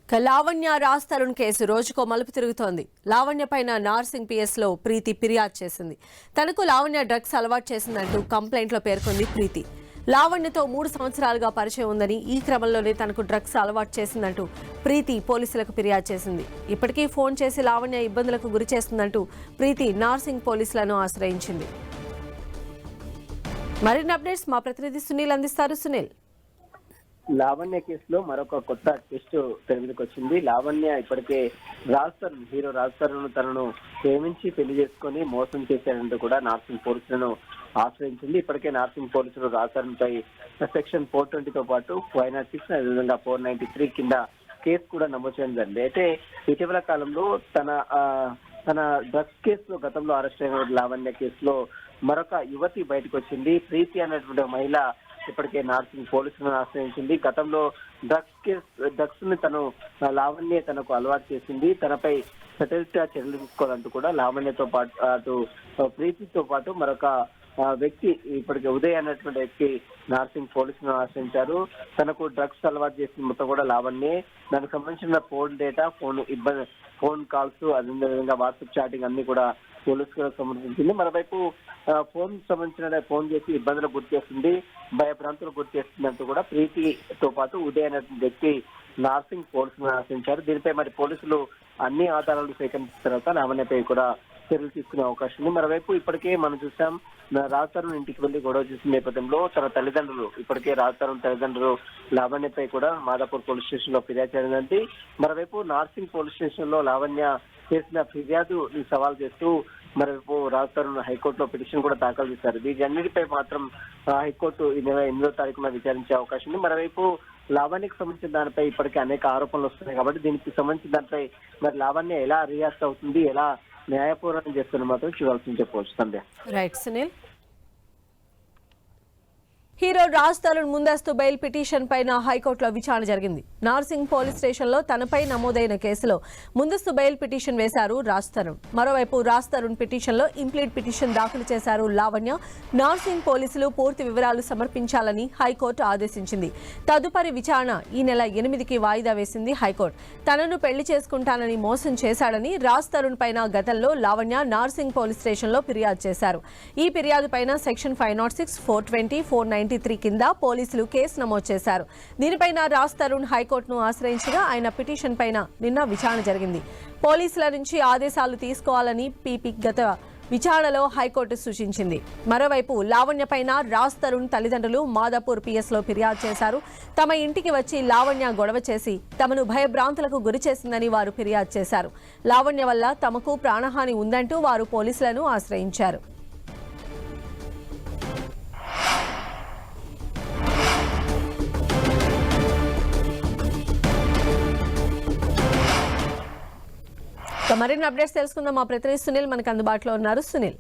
Lavanya Raj Tarun case రోజుకో మలుపు తిరుగుతోంది. లావణ్య పైన నార్సింగ్ పిఎస్లో ప్రీతి ఫిర్యాదు చేసింది. తనకు లావణ్య డ్రగ్స్ అలవాటు చేసిందంటూ కంప్లైంట్లో పేర్కొంది ప్రీతి. లావణ్యతో 3 సంవత్సరాలుగా పరిచయం ఉందని, ఈ క్రమంలోనే తనకు డ్రగ్స్ అలవాటు చేసిందంటూ ప్రీతి పోలీసులకు ఫిర్యాదు చేసింది. ఇప్పటికీ ఫోన్ చేసి లావణ్య ఇబ్బందులకు గురి చేస్తుందంటూ ప్రీతి నార్సింగ్ పోలీసులను ఆశ్రయించింది. మరిన్ని అప్డేట్స్ మా ప్రతినిధి సునీల్ అందిస్తారు. సునీల్, లావణ్య కేసులో మరొక కొత్త ట్విస్ట్ తెరవికి వచ్చింది. లావణ్య ఇప్పటికే హీరో రాజ్ తరుణ్ తనను ప్రేమించి పెళ్లి చేసుకుని మోసం చేశారంటూ కూడా నార్సింగ్ పోలీసులను ఆశ్రయించింది. ఇప్పటికే నార్సింగ్ పోలీసులు రాజ్ తరుణ్ పై సెక్షన్ 420తో పాటు 506 అదేవిధంగా 493 కింద కేసు కూడా నమోదు చేయడం జరిగింది. అయితే ఇటీవల కాలంలో తన డ్రగ్స్ కేసులో గతంలో అరెస్ట్ అయిన లావణ్య కేసులో మరొక యువతి బయటకు వచ్చింది. ప్రీతి అనేటువంటి మహిళ ఇప్పటికే నార్సింగ్ పోలీసులను ఆశ్రయించింది. గతంలో డ్రగ్స్ ని లావణ్య తనకు అలవాటు చేసింది. తనపై సటల్గా చర్యలు తీసుకోవాలంటూ కూడా లావణ్యతో పాటు అటు ప్రీతితో పాటు మరొక వ్యక్తి ఇప్పటికే ఉదయ్ అనేటువంటి వ్యక్తి నార్సింగ్ పోలీసులను ఆశ్రయించారు. తనకు డ్రగ్స్ అలవాటు చేసిన మొత్తం కూడా లావణ్యే. దానికి సంబంధించిన ఫోన్ డేటా, ఫోన్ కాల్స్, అదేవిధంగా వాట్సాప్ చాటింగ్ అన్ని కూడా పోలీసులకు సమర్పించింది. మరోవైపు ఫోన్ చేసి ఇబ్బందులకు గురి చేస్తుంది, భయభ్రాంతులకు గురి చేస్తుంది అంటూ కూడా ప్రీతితో పాటు ఉదయ్ అనేటువంటి వ్యక్తి నార్సింగ్ పోలీసులను ఆశ్రయించారు. దీనిపై మరి పోలీసులు అన్ని ఆధారాలు సేకరించిన తర్వాత లావణ్యపై కూడా చర్యలు తీసుకునే అవకాశం ఉంది. మరోవైపు ఇప్పటికే మనం చూసాం, రాజ్ తరుణ్ ఇంటికి వెళ్లి గొడవ చేసిన నేపథ్యంలో తన తల్లిదండ్రులు ఇప్పటికే రాజ్ తరుణ్ తల్లిదండ్రులు లావణ్యపై కూడా మాదాపూర్ పోలీస్ స్టేషన్ లో ఫిర్యాదు చేయనుంది. మరోవైపు నార్సింగ్ పోలీస్ స్టేషన్ లో లావణ్య చేసిన ఫిర్యాదు సవాల్ చేస్తూ మరోవైపు రాజ్ తరుణ్ హైకోర్టులో పిటిషన్ కూడా దాఖలు చేశారు. వీటన్నిటిపై మాత్రం హైకోర్టు ఈ నెల 8వ తారీఖున విచారించే అవకాశం ఉంది. మరోవైపు లావణ్యకు సంబంధించిన దానిపై ఇప్పటికే అనేక ఆరోపణలు వస్తున్నాయి కాబట్టి దీనికి సంబంధించిన దానిపై మరి లావణ్య ఎలా రియాక్ట్ అవుతుంది, ఎలా న్యాయపూర్వకం చేస్తున్న మాత్రం చూడాల్సింది చెప్పవచ్చు. సంధ్య. రైట్ సునీల్. హీరో రాజ్ తరుణ్ ముందస్తు బెయిల్ పిటిషన్ పైన హైకోర్టులో విచారణ జరిగింది. నార్సింగ్ పోలీస్ స్టేషన్లో తనపై నమోదైన కేసులో ముందస్తు బెయిల్ పిటిషన్ వేశారు రాజ్ తరుణ్. మరోవైపు రాజ్ తరుణ్ పిటిషన్లో ఇంప్లీడ్ పిటిషన్ దాఖలు చేశారు లావణ్య. నార్సింగ్ పోలీసులు పూర్తి వివరాలు సమర్పించాలని హైకోర్టు ఆదేశించింది. తదుపరి విచారణ ఈ నెల 8కి వాయిదా వేసింది హైకోర్టు. తనను పెళ్లి చేసుకుంటానని మోసం చేశాడని రాజ్ తరుణ్ పైన గతంలో లావణ్య నార్సింగ్ పోలీస్ స్టేషన్లో ఫిర్యాదు చేశారు. ఈ ఫిర్యాదు పైన సెక్షన్ 506, 420, 493 కింద పోలీసులు కేసు నమోదు చేశారు. దీనిపైన రాజ్ తరుణ్ హైకోర్టును ఆశ్రయించగా ఆయన పిటిషన్ పైన నిన్న విచారణ జరిగింది. పోలీసుల నుంచి ఆదేశాలు తీసుకోవాలని పీపీ గత విచారణలో హైకోర్టు సూచించింది. మరోవైపు లావణ్య పైన రాజ్ తరుణ్ తల్లిదండ్రులు మాదాపూర్ పిఎస్లో ఫిర్యాదు చేశారు. తమ ఇంటికి వచ్చి లావణ్య గొడవ చేసి తమను భయభ్రాంతులకు గురి చేసిందని వారు ఫిర్యాదు చేశారు. లావణ్య వల్ల తమకు ప్రాణహాని ఉందంటూ వారు పోలీసులను ఆశ్రయించారు. మరిన్ని అప్డేట్స్ తెలుసుకుందాం. మా ప్రతినిధి సునీల్ మనకు అందుబాటులో ఉన్నారు. సునీల్,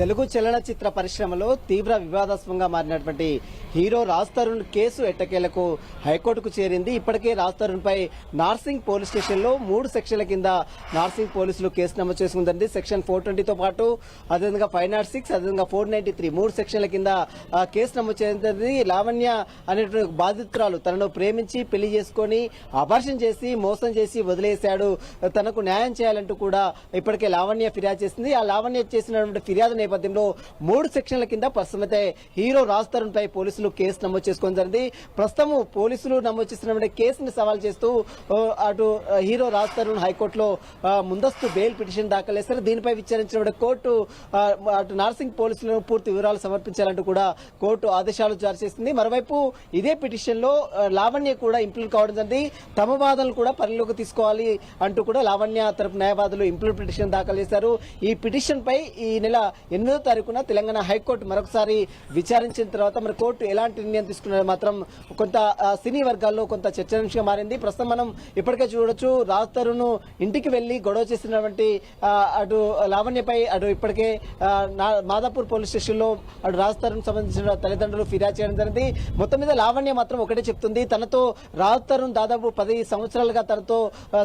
తెలుగు చలనచిత్ర పరిశ్రమలో తీవ్ర వివాదాస్పదంగా మారినటువంటి హీరో రాజ్ తరుణ్ కేసు ఎట్టకేలకు హైకోర్టుకు చేరింది. ఇప్పటికే రాజ్ తరుణ్ పై నార్సింగ్ పోలీస్ స్టేషన్ లో 3 సెక్షన్ల కింద నార్సింగ్ పోలీసులు కేసు నమోదు చేసుకుందండి. సెక్షన్ 420తో పాటు అదేవిధంగా 506, అదేవిధంగా 493 3 సెక్షన్ల కింద కేసు నమోదు చేసింది. లావణ్య అనేటువంటి బాధితురాలు తనను ప్రేమించి పెళ్లి చేసుకుని అబార్షన్ చేసి మోసం చేసి వదిలేశాడు, తనకు న్యాయం చేయాలంటూ కూడా ఇప్పటికే లావణ్య ఫిర్యాదు చేసింది. ఆ లావణ్య చేసినటువంటి ఫిర్యాదు నేపథ్యంలో 3 సెక్షన్ల కింద ప్రస్తుతమైతే హీరో రాజ్ తరుణ్ పై పోలీసులు కేసు నమోదు చేసుకుని జరిగింది. ప్రస్తుతం పోలీసులు నమోదు చేసిన కేసుని సవాల్ చేస్తూ అటు హీరో రాజ్ తరుణ్ హైకోర్టులో ముందస్తు బెయిల్ పిటిషన్ దాఖలు చేశారు. దీనిపై విచారించిన కోర్టు అటు నార్సింగ్ పోలీసులను పూర్తి వివరాలు సమర్పించాలంటూ కూడా కోర్టు ఆదేశాలు జారీ చేసింది. మరోవైపు ఇదే పిటిషన్ లో లావణ్య కూడా ఇంప్లీడ్ కావడం జరిగింది. తమ వాదనలు కూడా పరిలోకి తీసుకోవాలి అంటూ కూడా లావణ్య తరపు న్యాయవాదులు ఇంప్లీడ్ పిటిషన్ దాఖలు చేశారు. ఈ పిటిషన్ పై ఈ నెల 8వ తారీఖున తెలంగాణ హైకోర్టు మరొకసారి విచారించిన తర్వాత మరి కోర్టు ఎలాంటి నిర్ణయం తీసుకున్నది మాత్రం కొంత సినీ వర్గాల్లో కొంత చర్చనీయాంశంగా మారింది. ప్రస్తుతం మనం ఇప్పటికే చూడొచ్చు, రాజ్ తరుణ్ ఇంటికి వెళ్లి గొడవ చేసినటువంటి అటు లావణ్యపై అటు ఇప్పటికే మాదాపూర్ పోలీస్ స్టేషన్ లో అటు రాజ్ తరుణ్ సంబంధించిన తల్లిదండ్రులు ఫిర్యాదు చేయడం జరిగింది. మొత్తం మీద లావణ్య మాత్రం ఒకటే చెప్తుంది, తనతో రాజ్ తరుణ్ దాదాపు 10 సంవత్సరాలుగా తనతో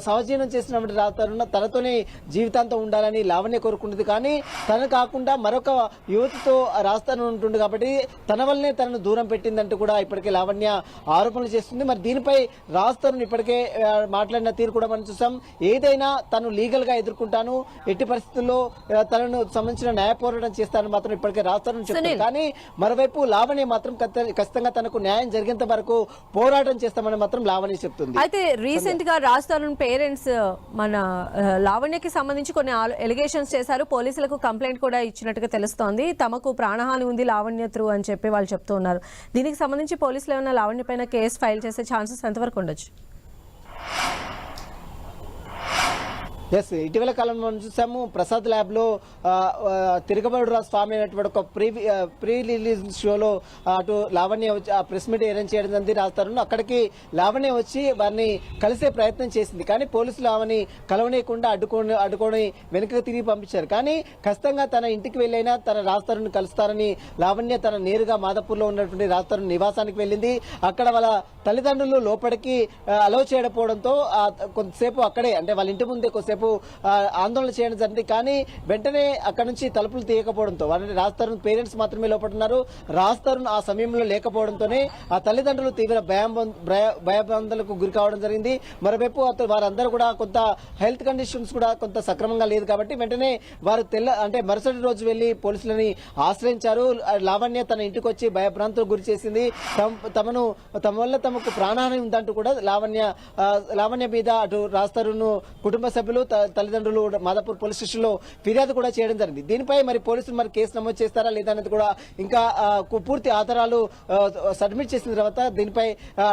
సహజీవనం చేసినటువంటి రాజ్ తరుణ్ తనతోనే జీవితాంతం ఉండాలని లావణ్య కోరుకుంటుంది. కానీ తను కాకుండా మరొక యువతితో రాజస్థాన్ ఉంటుంది కాబట్టి తన వల్లనే తనను దూరం పెట్టిందంటూ కూడా ఇప్పటికే లావణ్య ఆరోపణలు చేస్తుంది. మరి దీనిపై రాజస్థాన్ ఇప్పటికే మాట్లాడిన తీరు కూడా మనం చూసాం. ఏదైనా తను లీగల్ గా ఎదుర్కొంటాను, ఎట్టి పరిస్థితుల్లో తనను సంబంధించిన న్యాయ పోరాటం చేస్తానని మాత్రం ఇప్పటికే రాజస్థాన్ చెప్తుంది. కానీ మరోవైపు లావణ్య మాత్రం ఖచ్చితంగా తనకు న్యాయం జరిగేంత వరకు పోరాటం చేస్తామని మాత్రం లావణ్య చెప్తుంది. అయితే రీసెంట్ గా రాజస్థాన్ పేరెంట్స్ మన లావణ్యకి సంబంధించి కొన్ని ఎలిగేషన్స్ చేశారు. పోలీసులకు కంప్లైంట్ కూడా ఇచ్చినట్టుగా తెలుస్తోంది. తమకు ప్రాణహాని ఉంది లావణ్య త్రూ అని చెప్పి వాళ్ళు చెప్తూ ఉన్నారు. దీనికి సంబంధించి పోలీసులు ఏమైనా లావణ్య పైన కేసు ఫైల్ చేసే ఛాన్సెస్ ఎంతవరకు ఉండొచ్చు? ఎస్, ఇటీవల కాలంలో మనం చూసాము ప్రసాద్ ల్యాబ్ లో తిరగబడు స్వామి అనేటువంటి ఒక ప్రీ రిలీజ్ షోలో అటు లావణ్య వచ్చి ఆ ప్రెస్ మీట్ అరేంజ్ చేయడం జరిగింది రాజస్థాన్. అక్కడికి లావణ్య వచ్చి వారిని కలిసే ప్రయత్నం చేసింది. కానీ పోలీసులు ఆమెని కలవనీయకుండా అడ్డుకొని వెనుకకు తిరిగి పంపించారు. కానీ ఖచ్చితంగా తన ఇంటికి వెళ్ళైనా తన రాజస్థాన్ కలుస్తారని లావణ్య తన నేరుగా మాదాపూర్ లో ఉన్నటువంటి రాజస్థాన్ నివాసానికి వెళ్ళింది. అక్కడ వాళ్ళ తల్లిదండ్రులు లోపలికి అలౌ చేయకపోవడంతో కొంతసేపు అక్కడే అంటే వాళ్ళ ఇంటి ముందే కొంతసేపు ఆందోళన చేయడం జరిగింది. కానీ వెంటనే అక్కడ నుంచి తలుపులు తీయకపోవడంతో వాళ్ళని రాజస్థాన్ పేరెంట్స్ మాత్రమే లోపడున్నారు. రాజస్థాన్ ఆ సమయంలో లేకపోవడంతోనే ఆ తల్లిదండ్రులు తీవ్ర భయభ్రాంతులకు గురి కావడం జరిగింది. మరోవైపు వారందరూ కూడా కొంత హెల్త్ కండిషన్స్ కూడా కొంత సక్రమంగా లేదు కాబట్టి వెంటనే వారు మరుసటి రోజు వెళ్లి పోలీసులని ఆశ్రయించారు. లావణ్య తన ఇంటికి వచ్చి భయభ్రాంతులకు గురి చేసింది. తమ వల్ల తమకు ప్రాణహాని ఉందంటూ కూడా లావణ్య మీద అటు రాజస్థాన్ కుటుంబ సభ్యులు తల్లిదండ్రులు మాదాపూర్ పోలీస్ స్టేషన్ లో ఫిర్యాదు కూడా చేయడం జరిగింది. దీనిపై మరి పోలీసులు మరి కేసు నమోదు చేస్తారా లేదా అనేది కూడా ఇంకా పూర్తి ఆధారాలు సబ్మిట్ చేసిన తర్వాత దీనిపై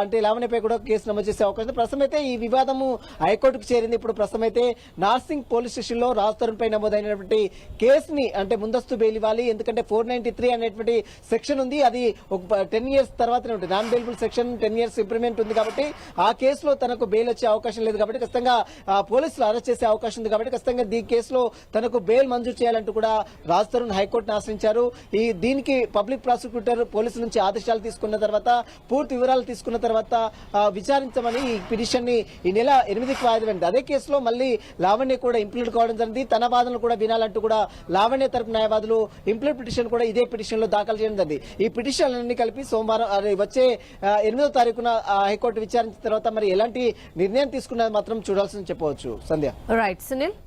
అంటే లావణ్యపై కూడా కేసు నమోదు చేసే అవకాశం. ప్రస్తుతం అయితే ఈ వివాదము హైకోర్టుకు చేరింది. ఇప్పుడు ప్రస్తుతం అయితే నార్సింగ్ పోలీస్ స్టేషన్ లో రాజస్థాన్ పై నమోదైనటువంటి కేసుని అంటే ముందస్తు బెయిల్ ఇవ్వాలి. ఎందుకంటే 493 అనేటువంటి సెక్షన్ ఉంది. అది ఒక 10 years తర్వాతనే ఉంటుంది. నాన్ బెయిలబుల్ సెక్షన్ 10 years ఇంప్రిమెంట్ ఉంది కాబట్టి ఆ కేసులో తనకు బెయిల్ వచ్చే అవకాశం లేదు. కాబట్టి ఖచ్చితంగా పోలీసులు అరెస్ట్ చేసే అవకాశం ఉంది. కాబట్టి ఖచ్చితంగా ఈ కేసులో తనకు బెయిల్ మంజూరు చేయాలంటూ కూడా రాజస్థాన్ హైకోర్టును ఆశ్రయించారు. దీనికి పబ్లిక్ ప్రాసిక్యూటర్ పోలీసుల నుంచి ఆదేశాలు తీసుకున్న తర్వాత పూర్తి వివరాలు తీసుకున్న తర్వాత విచారించమని ఈ పిటిషన్ ని ఈ నెల 8కి వాయిదా వేసింది. అదే కేసులో మళ్ళీ లావణ్య కూడా ఇంప్లీడ్ కావడం జరిగింది. తన వాదనలు కూడా వినాలంటూ కూడా లావణ్య తరపు న్యాయవాదులు ఇంప్లీడ్ పిటిషన్ కూడా ఇదే పిటిషన్ లో దాఖలు చేయడం జరిగింది. ఈ పిటిషన్లన్నీ కలిపి సోమవారం వచ్చే 8వ తారీఖున హైకోర్టు విచారించిన తర్వాత మరి ఎలాంటి నిర్ణయం తీసుకున్నది మాత్రం చూడాల్సింది చెప్పవచ్చు. సంధ్య. రైట్ సునీల్.